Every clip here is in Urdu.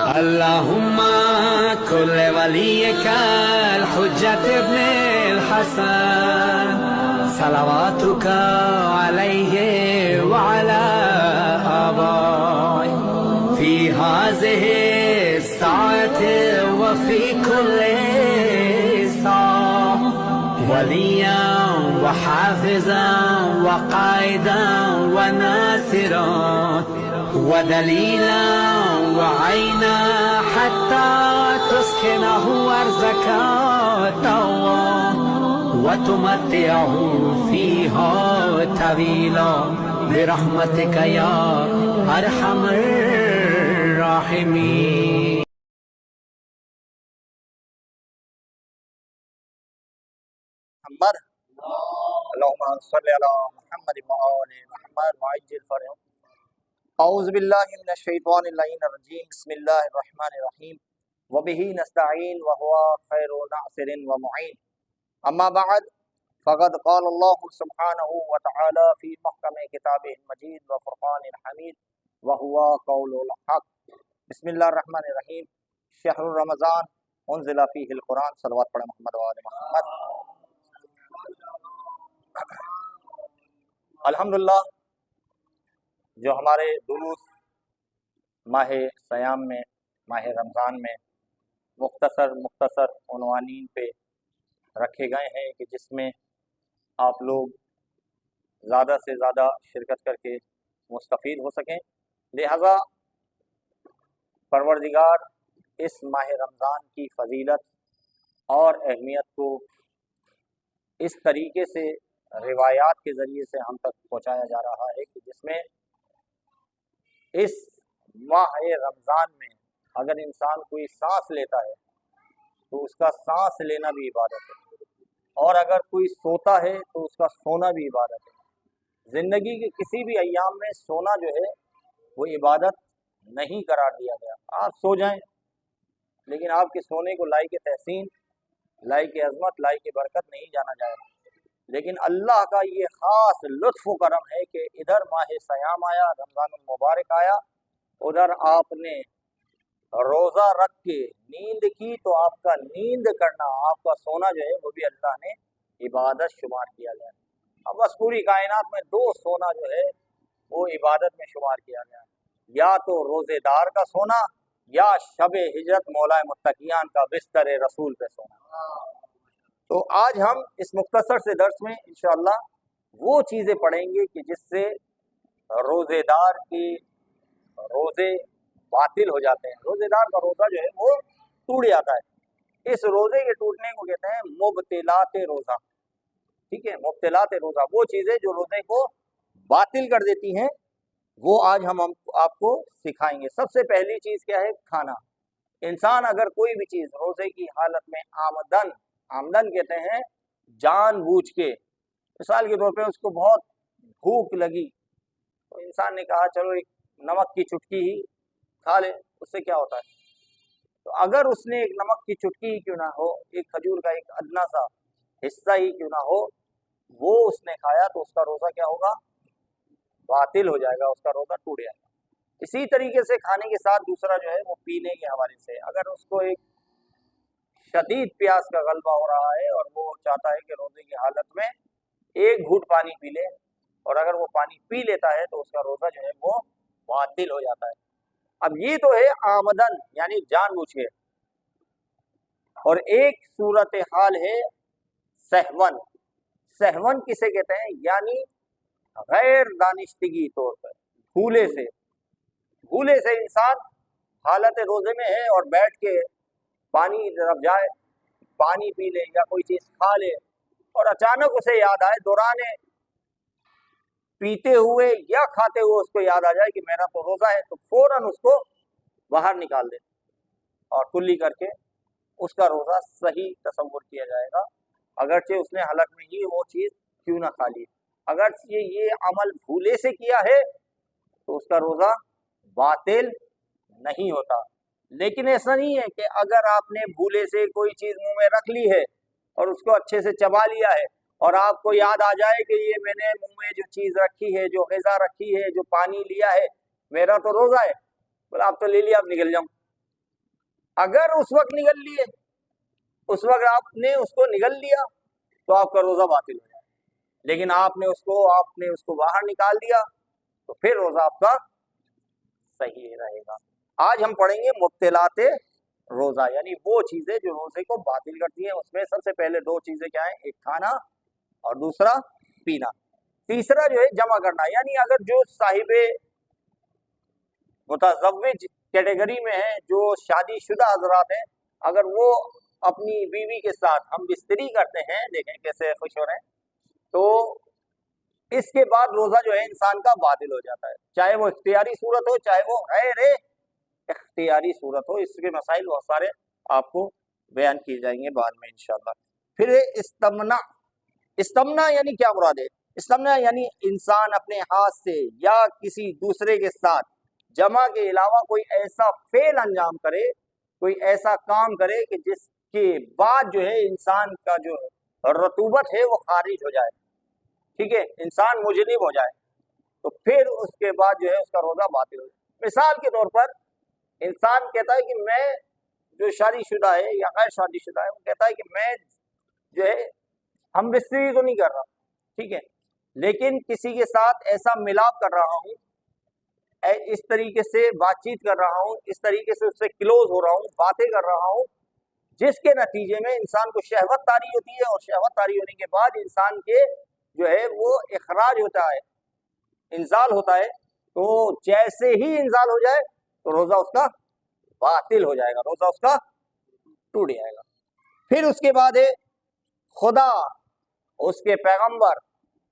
اللهم كل وليك الحجة ابن الحسن صلواتك عليه وعلى آبائه في هذه الساعة وفي كل ساعة وليا وحافظا وقائدا وناصرا ودليلا وعينا حتى تسكنه أرضك طوعا وتمتعه فيها طويلا برحمتك يا أرحم الراحمين. محمد اللهم صل على محمد وآل محمد وعجل فرحهم. اعوذ باللہ من الشیطان اللعین الرجیم. بسم اللہ الرحمن الرحیم. وبہ نستعین وهو خیر ناصر ومعین. اما بعد فقد قال اللہ سبحانہ وتعالی فی محکم کتابہ المجید وفرقان الحمید وهو قول الحق. بسم اللہ الرحمن الرحیم. شہر رمضان انزل فیہ القرآن. صلوات پڑھیں محمد وآل محمد. الحمدللہ جو ہمارے دروس ماہ صیام میں، ماہ رمضان میں مختصر عنوانین پہ رکھے گئے ہیں کہ جس میں آپ لوگ زیادہ سے زیادہ شرکت کر کے مستفید ہو سکیں. لہذا پروردگار اس ماہ رمضان کی فضیلت اور اہمیت کو اس طریقے سے روایات کے ذریعے سے ہم تک پہنچایا جا رہا ہے کہ جس میں اس ماہ رمضان میں اگر انسان کوئی سانس لیتا ہے تو اس کا سانس لینا بھی عبادت ہے، اور اگر کوئی سوتا ہے تو اس کا سونا بھی عبادت ہے. زندگی کے کسی بھی ایام میں سونا جو ہے وہ عبادت نہیں قرار دیا گیا. آپ سو جائیں لیکن آپ کے سونے کو لائق تحسین، لائق عظمت، لائق برکت نہیں جانا جائے. لیکن اللہ کا یہ خاص لطف و کرم ہے کہ ادھر ماہ صیام آیا، رمضان المبارک آیا، ادھر آپ نے روزہ رکھ کے نیند کی تو آپ کا نیند کرنا، آپ کا سونا جو ہے وہ بھی اللہ نے عبادت شمار کیا گیا. اب بس پوری کائنات میں دو سونا جو ہے وہ عبادت میں شمار کیا گیا، یا تو روزے دار کا سونا یا شب ہجرت مولا متقیان کا بستر رسول پہ سونا. تو آج ہم اس مختصر سے درس میں انشاءاللہ وہ چیزیں پڑھیں گے کہ جس سے روزے دار کے روزے باطل ہو جاتے ہیں. روزے دار کا روزہ جو ہے وہ ٹوٹ جاتا ہے. اس روزے کے ٹوٹنے کو کہتے ہیں مبطلات روزہ. ٹھیک ہے، مبطلات روزہ وہ چیزیں جو روزے کو باطل کر دیتی ہیں وہ آج ہم آپ کو سکھائیں گے. سب سے پہلی چیز کیا ہے؟ کھانا. انسان اگر کوئی بھی چیز روزے کی حالت میں آمدن کہتے ہیں جان بوجھ کے، مثال کے طور پہ اس کو بہت بھوک لگی تو انسان نے کہا چلو ایک نمک کی چٹکی ہی کھا لے، اس سے کیا ہوتا ہے؟ تو اگر اس نے ایک نمک کی چٹکی ہی کیوں نہ ہو، ایک کھجور کا ایک ادنا سا حصہ ہی کیوں نہ ہو، وہ اس نے کھایا تو اس کا روزہ کیا ہوگا؟ باطل ہو جائے گا، اس کا روزہ ٹوٹ جائے گا. اسی طریقے سے کھانے کے ساتھ دوسرا جو ہے وہ پینے کے حوالے سے، اگر اس کو ایک شدید پیاس کا غلبہ ہو رہا ہے اور وہ چاہتا ہے کہ روزے کی حالت میں ایک گھونٹ پانی پی لے، اور اگر وہ پانی پی لیتا ہے تو اس کا روزہ جو ہے وہ باطل ہو جاتا ہے. اب یہ تو ہے آمدن یعنی جان بوجھ کے، اور ایک صورت حال ہے سہون. سہون کسے کہتے ہیں؟ یعنی غیر دانستگی طور پر، بھولے سے انسان حالت روزے میں ہے اور بیٹھ کے پانی طرف جائے، پانی پی لے یا کوئی چیز کھا لے، اور اچانک اسے یاد آئے دورانے پیتے ہوئے یا کھاتے ہوئے اس کو یاد آ جائے کہ میرا تو روزہ ہے، تو فوراً اس کو باہر نکال دے اور کلی کر کے اس کا روزہ صحیح تصور کیا جائے گا، اگرچہ اس نے حلق میں ہی وہ چیز کیوں نہ کھا لی. اگرچہ یہ عمل بھولے سے کیا ہے تو اس کا روزہ باطل نہیں ہوتا. لیکن ایسا نہیں ہے کہ اگر آپ نے بھولے سے کوئی چیز منہ میں رکھ لی ہے اور اس کو اچھے سے چبا لیا ہے اور آپ کو یاد آ جائے کہ یہ میں نے منہ میں جو چیز رکھی ہے، جو غذا رکھی ہے، جو پانی لیا ہے، میرا تو روزہ ہے، بولے آپ تو لے لیا، اب نکل جاؤں، اگر اس وقت نگل لیے، اس وقت آپ نے اس کو نگل لیا تو آپ کا روزہ باطل ہو جائے، لیکن آپ نے اس کو باہر نکال دیا تو پھر روزہ آپ کا صحیح رہے گا۔ آج ہم پڑھیں گے مبطلات روزہ، یعنی وہ چیزیں جو روزے کو باطل کرتی ہیں۔ اس میں سب سے پہلے دو چیزیں کیا ہیں، ایک کھانا اور دوسرا پینا۔ تیسرا جو ہے جمع کرنا، یعنی اگر جو صاحب متزوج کیٹیگری میں ہیں، جو شادی شدہ حضرات ہیں، اگر وہ اپنی بیوی کے ساتھ ہم بستری کرتے ہیں، دیکھیں کیسے خوش ہو رہے ہیں، تو اس کے بعد روزہ جو ہے انسان کا باطل ہو جاتا ہے، چاہے وہ اختیاری صورت ہو چاہے وہ غیر اختیاری صورت ہو۔ اس کے مسائل بہت سارے آپ کو بیان کیے جائیں گے بعد میں انشاءاللہ۔ پھر استمنا، استمنا یعنی کیا مراد ہے؟ استمنا یعنی انسان اپنے ہاتھ سے یا کسی دوسرے کے ساتھ جمع کے علاوہ کوئی ایسا فعل انجام کرے، کوئی ایسا کام کرے کہ جس کے بعد جو ہے انسان کا جو رطوبت ہے وہ خارج ہو جائے، ٹھیک ہے، انسان مجنب ہو جائے، تو پھر اس کے بعد جو ہے اس کا روزہ باطل ہو جائے۔ مثال کے طور پر انسان کہتا ہے کہ میں جو شادی شدہ ہے یا غیر شادی شدہ ہے، وہ کہتا ہے کہ میں جو ہے ہم بستری تو نہیں کر رہا، ٹھیک ہے، لیکن کسی کے ساتھ ایسا ملاپ کر رہا ہوں، اس طریقے سے بات چیت کر رہا ہوں، اس طریقے سے اس سے کلوز ہو رہا ہوں، باتیں کر رہا ہوں، جس کے نتیجے میں انسان کو شہوت طاری ہوتی ہے، اور شہوت طاری ہونے کے بعد انسان کے جو ہے وہ اخراج ہوتا ہے، انزال ہوتا ہے، تو جیسے ہی انزال ہو جائے تو روزہ اس کا باطل ہو جائے گا، روزہ اس کا ٹوٹ جائے گا۔ پھر اس کے بعد ہے خدا، اس کے پیغمبر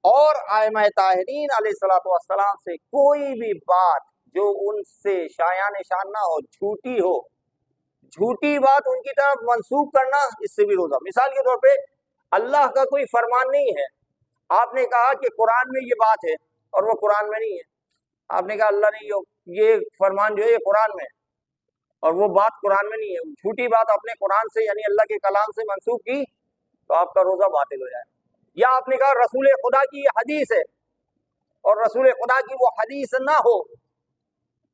اور ائمہ طاہرین علیہ الصلوۃ والسلام سے کوئی بھی بات جو ان سے شایان شان نہ ہو، جھوٹی ہو، جھوٹی بات ان کی طرف منسوخ کرنا، اس سے بھی روزہ۔ مثال کے طور پہ اللہ کا کوئی فرمان نہیں ہے، آپ نے کہا کہ قرآن میں یہ بات ہے اور وہ قرآن میں نہیں ہے، آپ نے کہا اللہ نے یہ فرمان جو ہے یہ قرآن میں ہے اور وہ بات قرآن میں نہیں ہے، جھوٹی بات اپنے قرآن سے یعنی اللہ کے کلام سے منسوخ کی تو آپ کا روزہ باطل ہو جائے۔ یا آپ نے کہا رسول خدا کی یہ حدیث ہے اور رسول خدا کی وہ حدیث نہ ہو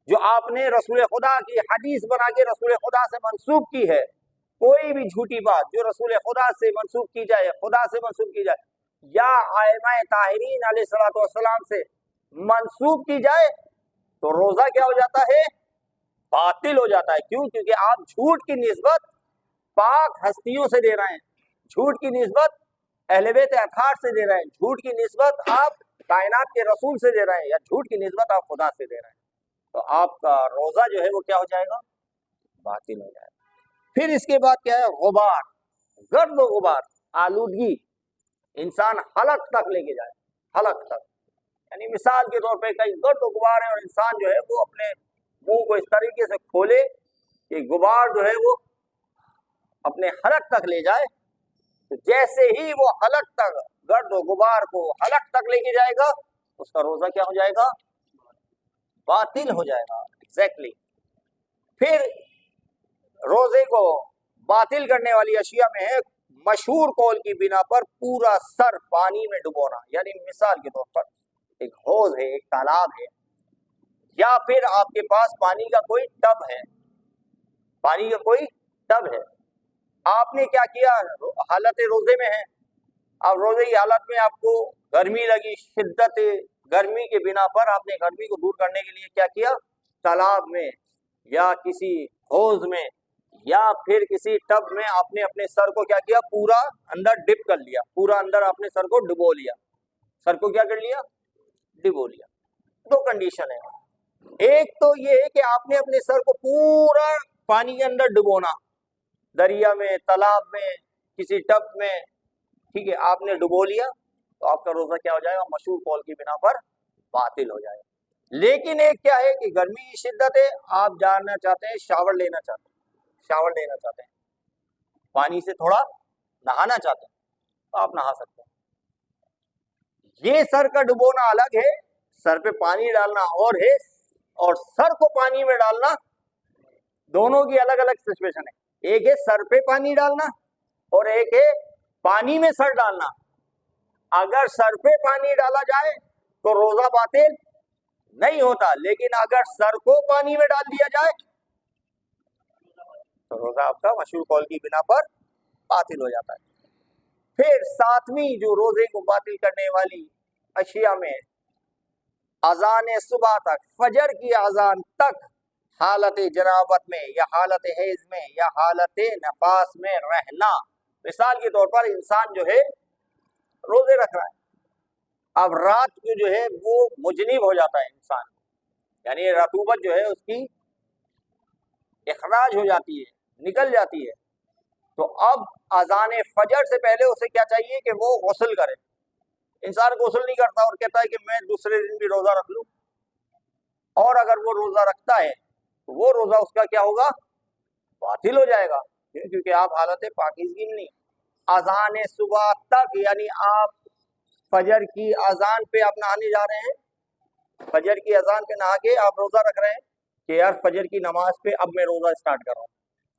جو آپ نے رسول خدا کی حدیث بنا کے رسول خدا سے منسوخ کی ہے، کوئی بھی جھوٹی بات جو رسول خدا سے منسوخ کی جائے، خدا سے منسوخ کی جائے یا ائمہ طاہرین علیہ الصلوۃ والسلام سے منسوخ کی جائے تو روزہ کیا ہو جاتا ہے؟ باطل ہو جاتا ہے۔ کیوں؟ کیونکہ آپ جھوٹ کی نسبت پاک ہستیوں سے دے رہے ہیں، جھوٹ کی نسبت اہل بیت اطہار سے دے رہے ہیں، جھوٹ کی نسبت آپ کائنات کے رسول سے دے رہے ہیں، یا جھوٹ کی نسبت آپ خدا سے دے رہے ہیں، تو آپ کا روزہ جو ہے وہ کیا ہو جائے گا؟ باطل ہو جائے گا۔ پھر اس کے بعد کیا ہے؟ غبار، گرد و غبار، آلودگی، انسان حلق تک لے کے جائے، حلق تک، یعنی مثال کے طور پہ کئی گرد و غبار ہے اور انسان جو ہے وہ اپنے منہ کو اس طریقے سے کھولے کہ غبار جو ہے وہ اپنے حلق تک لے جائے، تو جیسے ہی وہ حلق تک گرد و غبار کو حلق تک لے کے جائے گا اس کا روزہ کیا ہو جائے گا؟ باطل ہو جائے گا۔ ایگزیکٹلی۔ پھر روزے کو باطل کرنے والی اشیاء میں ہے مشہور قول کی بنا پر پورا سر پانی میں ڈبونا، یعنی مثال کے طور پر ایک حوض ہے، ایک تالاب ہے، یا پھر آپ کے پاس پانی کا کوئی ٹب ہے، پانی کا کوئی ٹب ہے، آپ نے کیا کیا؟ حالت روزے میں ہے، اب روزے کی حالت میں آپ کو گرمی لگی، شدت گرمی کے بنا پر آپ نے گرمی کو دور کرنے کے لیے کیا کیا؟ تالاب میں یا کسی حوض میں یا پھر کسی ٹب میں آپ نے اپنے سر کو کیا کیا؟ پورا اندر ڈپ کر لیا، پورا اندر آپ نے سر کو ڈبو لیا، سر کو کیا کر لیا؟ ڈبو لیا۔ دو کنڈیشن ہے، ایک تو یہ ہے کہ آپ نے اپنے سر کو پورا پانی کے اندر ڈبونا، دریا میں، تالاب میں، کسی ٹب میں، ٹھیک ہے، آپ نے ڈبو لیا تو آپ کا روزہ کیا ہو جائے گا؟ مشہور قول کی بنا پر باطل ہو جائے گا۔ لیکن ایک کیا ہے کہ گرمی کی شدت ہے، آپ جاننا چاہتے ہیں، شاور لینا چاہتے ہیں، شاور لینا چاہتے ہیں، پانی سے تھوڑا نہانا چاہتے ہیں تو آپ نہا سکتے ہیں۔ یہ سر کا ڈبونا الگ ہے، سر پہ پانی ڈالنا اور ہے، اور سر کو پانی میں ڈالنا، دونوں کی الگ الگ سچویشن ہے، ایک ہے سر پہ پانی ڈالنا اور ایک ہے پانی میں سر ڈالنا۔ اگر سر پہ پانی ڈالا جائے تو روزہ باطل نہیں ہوتا، لیکن اگر سر کو پانی میں ڈال دیا جائے تو تو روزہ آپ کا مشہور قول کی بنا پر باطل ہو جاتا ہے۔ پھر ساتویں جو روزے کو باطل کرنے والی اشیاء میں اذان صبح تک، فجر کی اذان تک حالت جنابت میں یا حالت حیض میں یا حالت نفاس میں رہنا۔ مثال کے طور پر انسان جو ہے روزے رکھ رہا ہے، اب رات کو جو ہے وہ مجنب ہو جاتا ہے انسان، یعنی رطوبت جو ہے اس کی اخراج ہو جاتی ہے، نکل جاتی ہے، تو اب اذان فجر سے پہلے اسے کیا چاہیے کہ وہ غسل کرے۔ انسان غسل نہیں کرتا اور کہتا ہے کہ میں دوسرے دن بھی روزہ رکھ لوں، اور اگر وہ روزہ رکھتا ہے تو وہ روزہ اس کا کیا ہوگا؟ باطل ہو جائے گا، کیونکہ آپ حالت پاکیزگی میں نہیں۔ اذان صبح تک یعنی آپ فجر کی اذان پہ آپ نہانے جا رہے ہیں، فجر کی اذان پہ نہا کے آپ روزہ رکھ رہے ہیں کہ یار فجر کی نماز پہ اب میں روزہ اسٹارٹ کر رہا ہوں،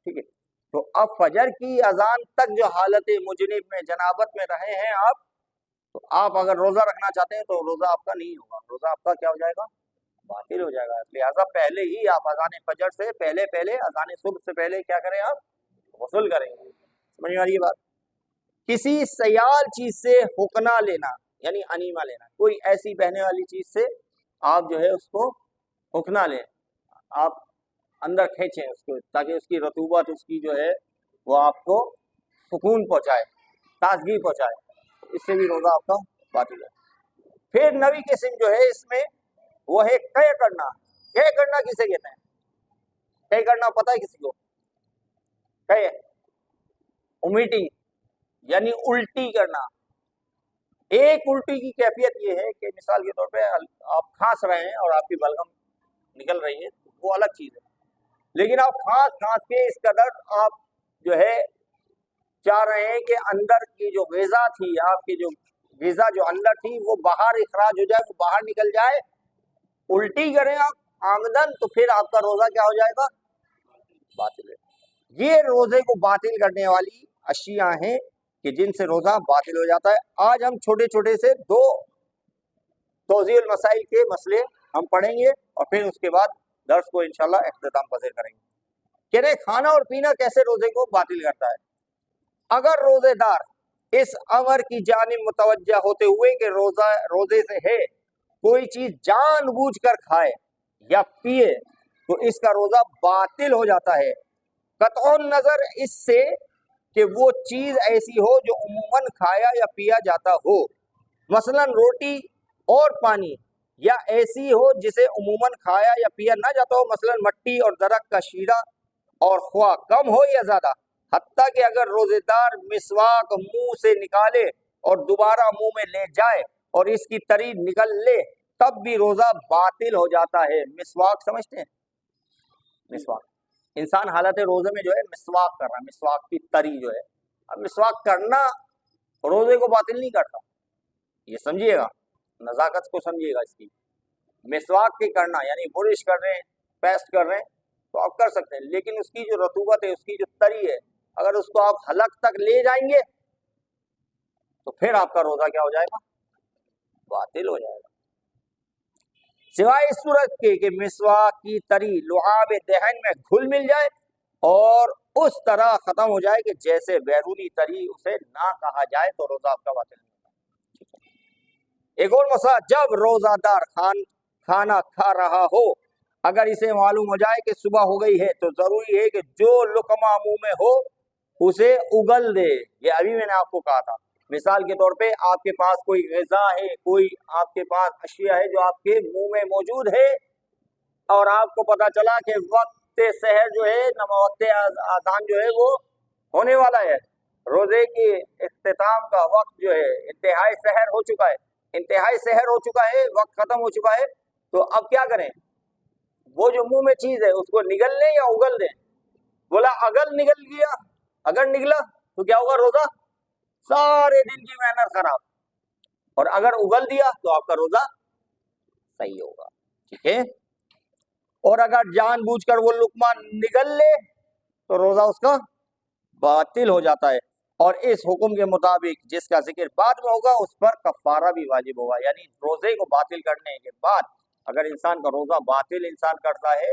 ٹھیک ہے، تو اب فجر کی اذان تک جو حالت مجنب میں جنابت میں رہے ہیں آپ، تو آپ اگر روزہ رکھنا چاہتے ہیں تو روزہ آپ کا نہیں ہوگا، روزہ آپ کا کیا ہو جائے گا؟ باطل ہو جائے گا۔ لہٰذا پہلے ہی آپ اذان فجر سے پہلے اذان صبح سے پہلے کیا کریں؟ آپ غسل کریں گے۔ سمجھ میں آ رہی ہے بات؟ کسی سیال چیز سے حقنہ لینا یعنی انیمہ لینا، کوئی ایسی بہنے والی چیز سے آپ جو ہے اس کو حقنہ لیں، آپ اندر کھینچیں اس کو تاکہ اس کی رطوبت اس کی جو ہے وہ آپ کو سکون پہنچائے، تازگی پہنچائے، اس سے بھی روزہ آپ کا باطل ہے۔ پھر نویں قسم جو ہے اس میں وہ ہے طے کرنا۔ طے کرنا کسے کہتے ہیں؟ طے کرنا پتہ ہے کسی کو؟ طے امیٹنگ یعنی الٹی کرنا۔ ایک الٹی کی کیفیت یہ ہے کہ مثال کے طور پہ آپ کھانس رہے ہیں اور آپ کی بلغم نکل رہی ہے، وہ الگ چیز ہے، لیکن آپ کھانس کے اس قدر آپ جو ہے چاہ رہے ہیں کہ اندر کی جو غذا تھی، آپ کی جو غذا جو اندر تھی وہ باہر اخراج ہو جائے، وہ باہر نکل جائے، الٹی کریں آپ آمدن، تو پھر آپ کا روزہ کیا ہو جائے گا؟ باطل ہے۔ یہ روزے کو باطل کرنے والی اشیاء ہیں کہ جن سے روزہ باطل ہو جاتا ہے۔ آج ہم چھوٹے چھوٹے سے دو توضیح المسائل کے مسئلے ہم پڑھیں گے اور پھر اس کے بعد درس کو انشاءاللہ اختتام پذیر کریں گے۔ کہ نہیں کھانا اور پینا کیسے روزے کو باطل کرتا ہے؟ اگر روزے دار اس امر کی جانب متوجہ ہوتے ہوئے کہ روزے سے ہے کوئی چیز جان بوجھ کر کھائے یا پیے تو اس کا روزہ باطل ہو جاتا ہے، قطع نظر اس سے کہ وہ چیز ایسی ہو جو عموماً کھایا یا پیا جاتا ہو، مثلا روٹی اور پانی، یا ایسی ہو جسے عموماً کھایا یا پیا نہ جاتا ہو، مثلا مٹی اور درخت کا شیرہ، اور خواہ کم ہو یا زیادہ، حتیٰ کہ اگر روزے دار مسواک منہ سے نکالے اور دوبارہ منہ میں لے جائے اور اس کی تری نکل لے تب بھی روزہ باطل ہو جاتا ہے۔ مسواک سمجھتے ہیں؟ مسواک انسان حالت روزے میں جو ہے مسواک کر رہا ہے، مسواک کی تری جو ہے، اب مسواک کرنا روزے کو باطل نہیں کرتا، یہ سمجھیے گا، نزاکت کو سمجھیے گا اس کی۔ مسواک کی کرنا یعنی برش کر رہے ہیں، پیسٹ کر رہے ہیں تو آپ کر سکتے ہیں، لیکن اس کی جو رطوبت ہے، اس کی جو تری ہے، اگر اس کو آپ حلق تک لے جائیں گے تو پھر آپ کا روزہ کیا ہو جائے گا؟ باطل ہو جائے گا، سوائے اس صورت کے کہ مسواک کی تری لعاب دہن میں گھل مل جائے اور اس طرح ختم ہو جائے کہ جیسے بیرونی تری اسے نہ کہا جائے تو روزہ آپ کا باطل نہیں ہوتا۔ ایک اور مسئلہ، جب روزہ دار کھانا کھا رہا ہو اگر اسے معلوم ہو جائے کہ صبح ہو گئی ہے تو ضروری ہے کہ جو لقمہ منہ میں ہو اسے اگل دے۔ یہ ابھی میں نے آپ کو کہا تھا، مثال کے طور پہ آپ کے پاس کوئی غذا ہے، کوئی آپ کے پاس اشیاء ہے جو آپ کے منہ میں موجود ہے اور آپ کو پتا چلا کہ وقت سحر جو ہے، وقت اذان جو ہے وہ ہونے والا ہے، روزے کی اختتام کا وقت جو ہے انتہائی سحر ہو چکا ہے، وقت ختم ہو چکا ہے، تو اب کیا کریں؟ وہ جو منہ میں چیز ہے اس کو نگل لیں یا اگل دیں؟ بولا اگر نگل گیا، اگر نگلا تو کیا ہوگا؟ روزہ سارے دن کی محنت خراب، اور اگر اگل دیا تو آپ کا روزہ صحیح ہوگا، ٹھیک ہے؟ اور اگر جان بوجھ کر وہ لقمہ نگل لے تو روزہ اس کا باطل ہو جاتا ہے، اور اس حکم کے مطابق جس کا ذکر بعد میں ہوگا اس پر کفارہ بھی واجب ہوگا۔ یعنی روزے کو باطل کرنے کے بعد اگر انسان کا روزہ باطل انسان کرتا ہے